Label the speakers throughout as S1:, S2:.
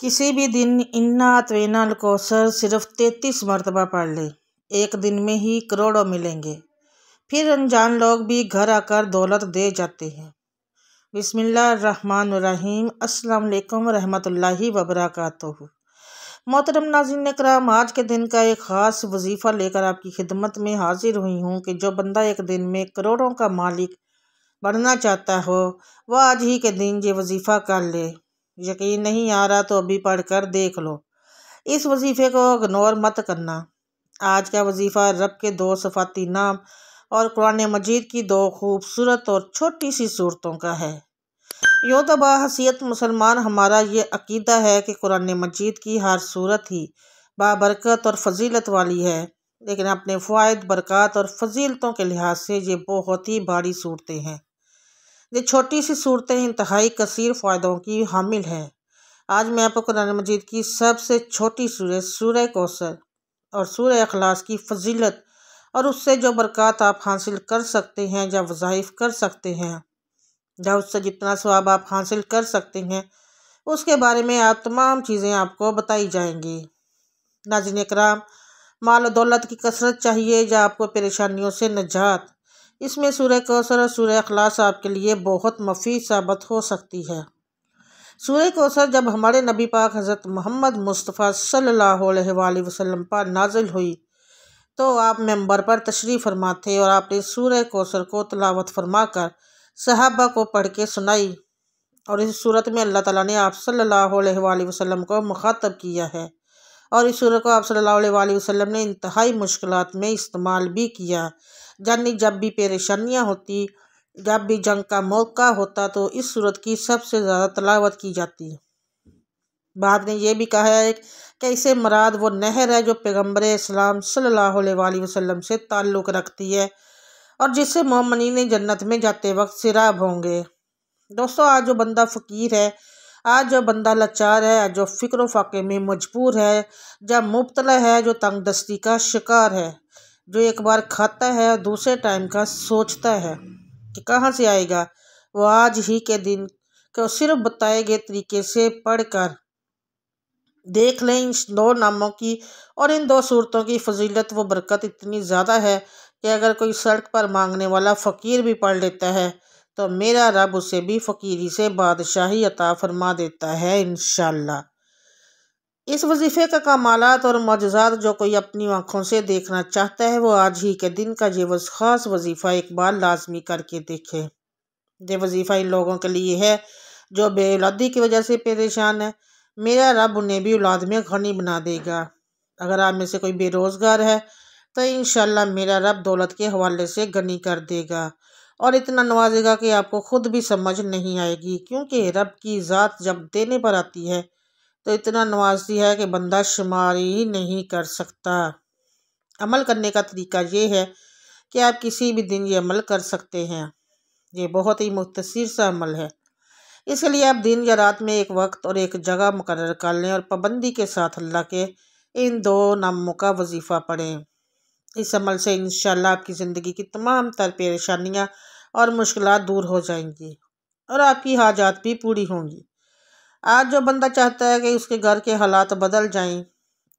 S1: किसी भी दिन इन्ना अत्वेना अलकौसर सिर्फ 33 मरतबा पढ़ ले, एक दिन में ही करोड़ों मिलेंगे। फिर अनजान लोग भी घर आकर दौलत दे जाते हैं। बिस्मिल्लाहिर्रहमानिर्रहीम। अस्सलाम वालेकुम रहमतुल्लाहि व बरकातुहू। मोहतरम नाज़रीन कराम, आज के दिन का एक ख़ास वजीफ़ा लेकर आपकी खिदमत में हाजिर हुई हूँ कि जो बंदा एक दिन में करोड़ों का मालिक बनना चाहता हो वह आज ही के दिन ये वजीफ़ा कर ले। यकीन नहीं आ रहा तो अभी पढ़ कर देख लो। इस वजीफ़े को इग्नोर मत करना। आज का वजीफ़ा रब के 2 सफ़ाती नाम और कुरान मजीद की 2 खूबसूरत और छोटी सी सूरतों का है। यूँ तो बाहसीयत मुसलमान हमारा ये अकीदा है कि कुरान मजीद की हर सूरत ही बाबरकत और फजीलत वाली है, लेकिन अपने फ़वाइद, बरक़ात और फजीलतों के लिहाज से ये बहुत ही भारी सूरतें हैं। ये छोटी सी सूरतें इंतहाई कसीर फ़ायदों की हामिल हैं। आज मैं आपको कुरान मजीद की सबसे छोटी सूरत सूरह कौसर और सूरह इखलास की फजीलत और उससे जो बरक़ात आप हासिल कर सकते हैं या वज़ाइफ कर सकते हैं या उससे जितना सवाब आप हासिल कर सकते हैं उसके बारे में आप तमाम चीज़ें आपको बताई जाएंगी। नाज़रीन इकराम, माल और दौलत की कसरत चाहिए या आपको परेशानियों से निजात, इसमें सूरह कौसर और सूरह इखलास आपके लिए बहुत मुफीद साबित हो सकती है। सूरह कौसर जब हमारे नबी पाक हज़रत मोहम्मद मुस्तफ़ा सल्लल्लाहु अलैहि वसल्लम पर नाजिल हुई तो आप मेंबर पर तशरीफ़ फरमा थे और आपने सूरह कौसर को तिलावत फरमा कर सहाबा को पढ़ के सुनाई। और इस सूरत में अल्लाह ताला ने आप सल्लल्लाहु अलैहि वसल्लम को मुखातब किया है और इस सूरत को आप सल्लल्लाहु अलैहि वसल्लम ने इंतहाई मुश्किलात में इस्तेमाल भी किया। यानी जब भी परेशानियां होती, जब भी जंग का मौका होता तो इस सूरत की सबसे ज़्यादा तिलावत की जाती। बाद ने यह भी कहा है कि इससे मुराद वो नहर है जो पैगम्बर इस्लाम सल्लल्लाहु अलैहि वसल्लम से ताल्लुक़ रखती है और जिससे मोमिनीन जन्नत में जाते वक्त सिराब होंगे। दोस्तों, आज जो बंदा फ़कीर है, आज जो बंदा लाचार है, आज जो फ़िक्र फ़ाक़े में मजबूर है, जब मुब्तला है, जो तंगदस्ती का शिकार है, जो एक बार खाता है और दूसरे टाइम का सोचता है कि कहाँ से आएगा, वो आज ही के दिन को सिर्फ बताए गए तरीके से पढ़कर देख लें। इन 2 नामों की और इन 2 सूरतों की फजीलत व बरकत इतनी ज़्यादा है कि अगर कोई सड़क पर मांगने वाला फ़कीर भी पढ़ लेता है तो मेरा रब उसे भी फ़कीरी से बादशाही अता फरमा देता है इंशाअल्लाह। इस वजीफ़े का कमालात और मौजज़ात जो कोई अपनी आँखों से देखना चाहता है वो आज ही के दिन का ये ख़ास वजीफ़ा एक बार लाजमी करके देखे। ये वजीफ़ा इन लोगों के लिए है जो बेऔलादी की वजह से परेशान है। मेरा रब उन्हें भी औलाद में गनी बना देगा। अगर आप में से कोई बेरोज़गार है तो इंशाअल्लाह मेरा रब दौलत के हवाले से गनी कर देगा और इतना नवाजेगा कि आपको खुद भी समझ नहीं आएगी, क्योंकि रब की ज़ात जब देने पर आती है तो इतना नवाजती है कि बंदा शुमार ही नहीं कर सकता। अमल करने का तरीका ये है कि आप किसी भी दिन ये अमल कर सकते हैं। ये बहुत ही मुख्तसर सा अमल है। इसके लिए आप दिन या रात में एक वक्त और एक जगह मुकर्रर कर लें और पाबंदी के साथ अल्लाह के इन 2 नामों का वजीफ़ा पढ़ें। इस अमल से इंशाअल्लाह आपकी ज़िंदगी की तमाम तर परेशानियाँ और मुश्किलात दूर हो जाएंगी और आपकी हाजात भी पूरी होंगी। आज जो बंदा चाहता है कि उसके घर के हालात बदल जाएं,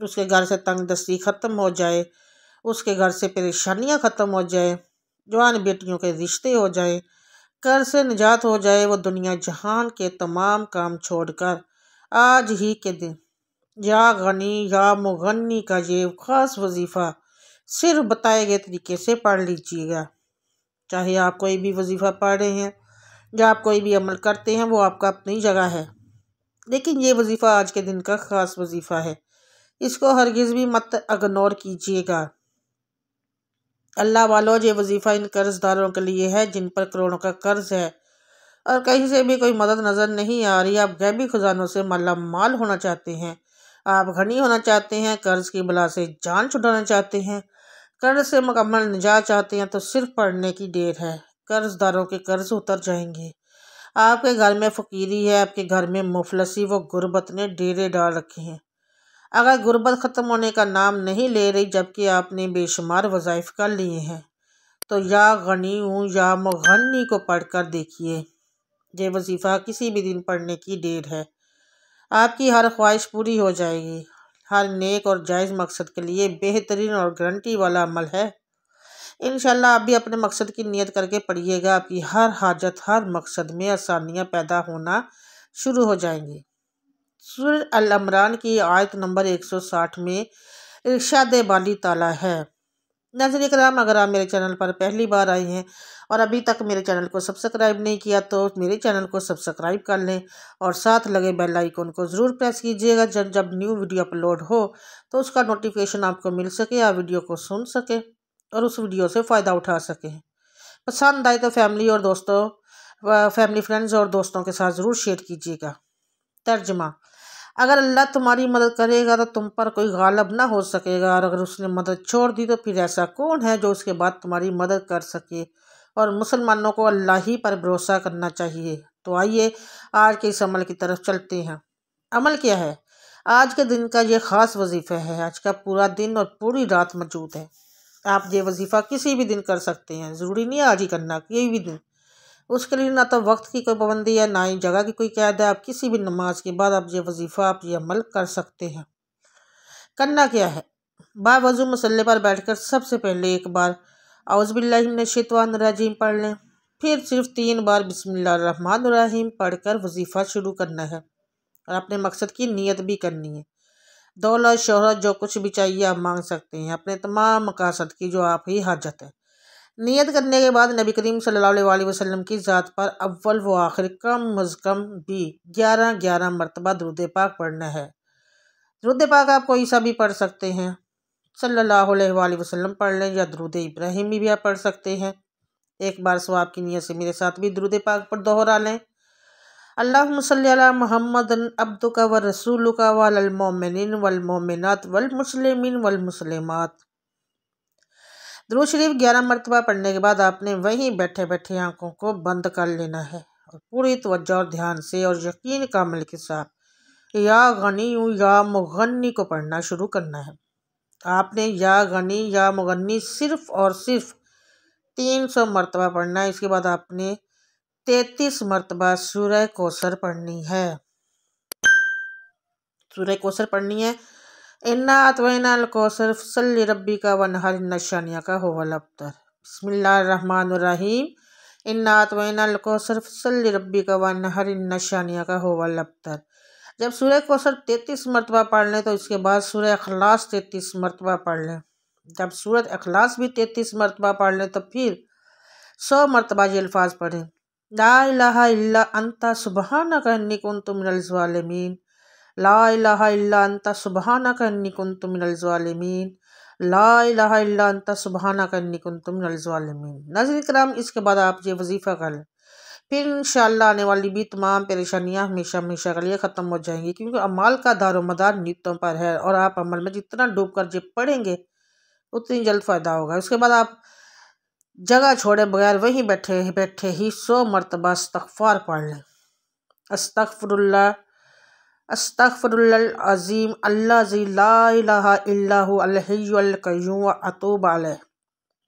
S1: उसके घर से तंगदस्ती ख़त्म हो जाए, उसके घर से परेशानियां ख़त्म हो जाए, जवान बेटियों के रिश्ते हो जाए, कर्ज से निजात हो जाए, वो दुनिया जहान के तमाम काम छोड़कर आज ही के दिन या गनी या मुगन्नी का ये ख़ास वजीफ़ा सिर्फ बताए गए तरीके से पढ़ लीजिएगा। चाहे आप कोई भी वजीफ़ा पढ़ रहे हैं या आप कोई भी अमल करते हैं वो आपका अपनी जगह है, लेकिन ये वजीफ़ा आज के दिन का ख़ास वजीफ़ा है। इसको हरगिज़ भी मत इग्नोर कीजिएगा। अल्लाह वालों, ये वजीफ़ा इन कर्ज़दारों के लिए है जिन पर करोड़ों का कर्ज़ है और कहीं से भी कोई मदद नज़र नहीं आ रही। आप गैबी ख़जानों से माला माल होना चाहते हैं, आप घनी होना चाहते हैं, कर्ज़ की बला से जान छुड़ाना चाहते हैं, कर्ज़ से मुकम्मल निजात चाहते हैं तो सिर्फ पढ़ने की देर है। कर्ज़दारों के कर्ज़ उतर जाएंगे। आपके घर में फ़कीरी है, आपके घर में मुफलसी व गुर्बत ने डेरे डाल रखे हैं। अगर गुर्बत ख़त्म होने का नाम नहीं ले रही जबकि आपने बेशुमार वज़ाइफ कर लिए हैं तो या गनी हूँ या मुगन्नी को पढ़ कर देखिए। ये वजीफ़ा किसी भी दिन पढ़ने की देर है। आपकी हर ख्वाहिश पूरी हो जाएगी। हर नेक और जायज़ मकसद के लिए बेहतरीन और गारंटी वाला अमल है। इंशाल्लाह आप भी अपने मकसद की नियत करके पढ़िएगा, आपकी हर हाजत, हर मकसद में आसानियाँ पैदा होना शुरू हो जाएंगी। सूरह अल इमरान की आयत नंबर 160 में इरशाद बारी ताला है। नाज़रीन इकराम, अगर आप मेरे चैनल पर पहली बार आए हैं और अभी तक मेरे चैनल को सब्सक्राइब नहीं किया तो मेरे चैनल को सब्सक्राइब कर लें और साथ लगे बेल आइकन को ज़रूर प्रेस कीजिएगा। जब न्यू वीडियो अपलोड हो तो उसका नोटिफिकेशन आपको मिल सके, आप वीडियो को सुन सके और उस वीडियो से फ़ायदा उठा सकें। पसंद आए तो फैमिली फ्रेंड्स और दोस्तों के साथ ज़रूर शेयर कीजिएगा। तर्जमा: अगर अल्लाह तुम्हारी मदद करेगा तो तुम पर कोई गालिब ना हो सकेगा, और अगर उसने मदद छोड़ दी तो फिर ऐसा कौन है जो उसके बाद तुम्हारी मदद कर सके। और मुसलमानों को अल्लाह ही पर भरोसा करना चाहिए। तो आइए आज के इस अमल की तरफ चलते हैं। अमल क्या है? आज के दिन का ये ख़ास वजीफ़ा है। आज का पूरा दिन और पूरी रात मौजूद है। आप ये वजीफ़ा किसी भी दिन कर सकते हैं, ज़रूरी नहीं है आज ही करना, कोई भी दिन। उसके लिए ना तो वक्त की कोई पाबंदी है, ना ही जगह की कोई कैद है। आप किसी भी नमाज के बाद आप ये वजीफ़ा, आप ये अमल कर सकते हैं। करना क्या है? बावजू मसल्ले पर बैठकर सबसे पहले एक बार औज़ु बिल्लाहि मिनश शैतानिर रजीम पढ़ लें। फिर सिर्फ 3 बार बिस्मिल्लाहिर्रहमानिर्रहीम पढ़कर वजीफ़ा शुरू करना है और अपने मकसद की नियत भी करनी है। दौलत, शोहरत, जो कुछ भी चाहिए आप मांग सकते हैं, अपने तमाम मकासद की जो आप ही हाजत है। नियत करने के बाद नबी करीम सल्लल्लाहु अलैहि वसल्लम की ज़ात पर अव्वल व आखिर कम अज़ कम भी 11 मरतबा दुरूद पाक पढ़ना है। दुरूद पाक आप कोई सा भी पढ़ सकते हैं, सल्लल्लाहु अलैहि वसल्लम पढ़ लें या दुरूद इब्राहिमी भी आप पढ़ सकते हैं। एक बार सवाब की नियत से मेरे साथ भी दुरूद पाक पर दोहरा लें। अल्लाहुम्मा सल्ली अला मुहम्मदिन अब्दुका व रसूलुका व अलल मोमिनीन वल मोमिनात वल मुस्लिमीन वल मुस्लिमात। दुरूद शरीफ 11 मरतबा पढ़ने के बाद आपने वहीं बैठे बैठे आंखों को बंद कर लेना है और पूरी तवज्जो और ध्यान से और यकीन कामिल के साथ या गनी या मुगन्नी को पढ़ना शुरू करना है। आपने या गनी या मुगन्नी सिर्फ और सिर्फ 300 मरतबा पढ़ना है। इसके बाद आपने 33 मरतबा सूरह कौसर पढ़नी है। सूरह कौसर पढ़नी है। इन्ना अतवैनाल कौसर फसल्लि रब्बिका वनहर इन्ना शानिअका हुवल अब्तर। बिस्मिल्लाहिर्रहमानिर्रहीम। इन्ना अतवैनाल कौसर फसल्लि रब्बिका वनहर इन्ना शानिअका हुवल अब्तर। जब सूरह कौसर 33 मरतबा पढ़ लें तो इसके बाद सूरह इखलास 33 मरतबा पढ़ लें। जब सूरह इखलास भी 33 मरतबा पढ़ लें तो फिर 100 मरतबा ये अल्फाज पढ़ें, ला इलाहा इल्ला अंता सुब्हानका इन्नी कुन्तु मिनल ज़ालिमीन। ला इलाहा इल्ला अंता सुब्हानका इन्नी कुन्तु मिनल ज़ालिमीन। ला इलाहा इल्ला अंता सुब्हानका इन्नी कुन्तु मिनल ज़ालिमीन। नाज़रीन किराम, इसके बाद आप ये वजीफ़ा कर लें, फिर इंशाअल्लाह आने वाली भी तमाम परेशानियां हमेशा हमेशा के लिए ख़त्म हो जाएंगी, क्योंकि अमाल का दारोमदार नीयतों पर है और आप अमल में जितना डूब कर जब पढ़ेंगे उतनी जल्द फ़ायदा होगा। उसके बाद आप जगह छोड़े बगैर वहीं बैठे बैठे ही 100 मरतबा इस्तग़फ़ार पढ़ लें। अस्तग़फ़िरुल्लाह अस्तग़फ़िरुल्लाह अज़ीम अल्लज़ी ला इलाहा इल्ला हु अल हय्युल क़य्यूम व अतूबु अलैह।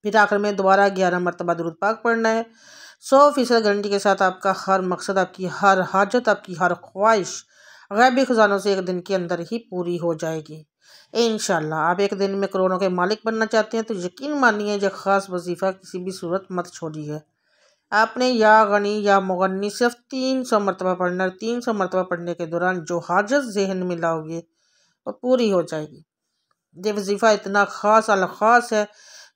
S1: फिर आखिर में दोबारा 11 मरतबा दुरूद पाक पढ़ना है। 100% गारंटी के साथ आपका हर मकसद, आपकी हर हाजत, आपकी हर ख्वाहिश गैबी ख़ज़ानों से एक दिन के अंदर ही पूरी हो जाएगी इंशाअल्लाह। आप एक दिन में करोड़ों के मालिक बनना चाहते हैं तो यकीन मानिए जो ख़ास वजीफ़ा किसी भी सूरत मत छोड़िए। आपने या गनी या मुगन्नी सिर्फ 300 मरतबा पढ़ना। 300 मरतबा पढ़ने के दौरान जो हाजत जहन में लाओगे वो पूरी हो जाएगी। ये वजीफ़ा इतना ख़ास ख़ास है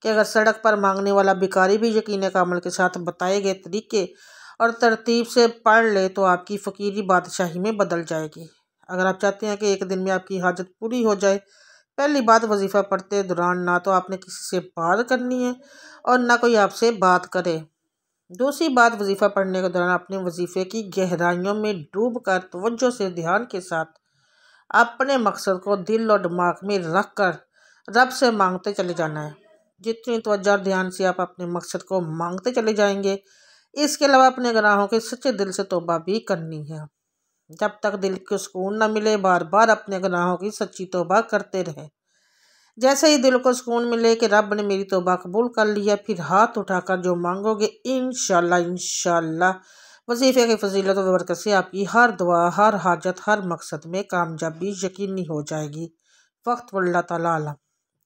S1: कि अगर सड़क पर मांगने वाला भिखारी भी यकीन कामिल के साथ बताए गए तरीके और तरतीब से पढ़ ले तो आपकी फ़कीरी बादशाही में बदल जाएगी। अगर आप चाहते हैं कि एक दिन में आपकी हाजत पूरी हो जाए, पहली बात, वजीफ़ा पढ़ते दौरान ना तो आपने किसी से बात करनी है और ना कोई आपसे बात करे। दूसरी बात, वजीफ़ा पढ़ने के दौरान अपने वजीफ़े की गहराइयों में डूब कर तवज्जो से ध्यान के साथ अपने मकसद को दिल और दिमाग में रख कर रब से मांगते चले जाना है। जितनी तवज्जो और ध्यान से आप अपने मकसद को मांगते चले जाएंगे, इसके अलावा अपने गुनाहों के सच्चे दिल से तौबा भी करनी है। जब तक दिल को सुकून न मिले, बार बार अपने गुनाहों की सच्ची तौबा करते रहें। जैसे ही दिल को सुकून मिले कि रब ने मेरी तौबा कबूल कर लिया, फिर हाथ उठाकर जो मांगोगे इंशाअल्लाह वजीफ़े की फजीलत व बरकत से आपकी हर दुआ, हर हाजत, हर मकसद में कामयाबी यकीनी हो जाएगी। वक्त वल्लाह ताला आलम।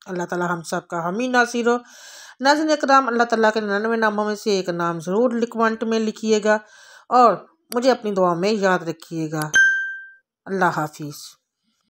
S1: अल्लाह ताला हम सब का हामी नासिर हो। नाज़रीन इकराम, अल्लाह ताला के 99 नामों में से एक नाम ज़रूर कमेंट में लिखिएगा और मुझे अपनी दुआ में याद रखिएगा। अल्लाह हाफिज़।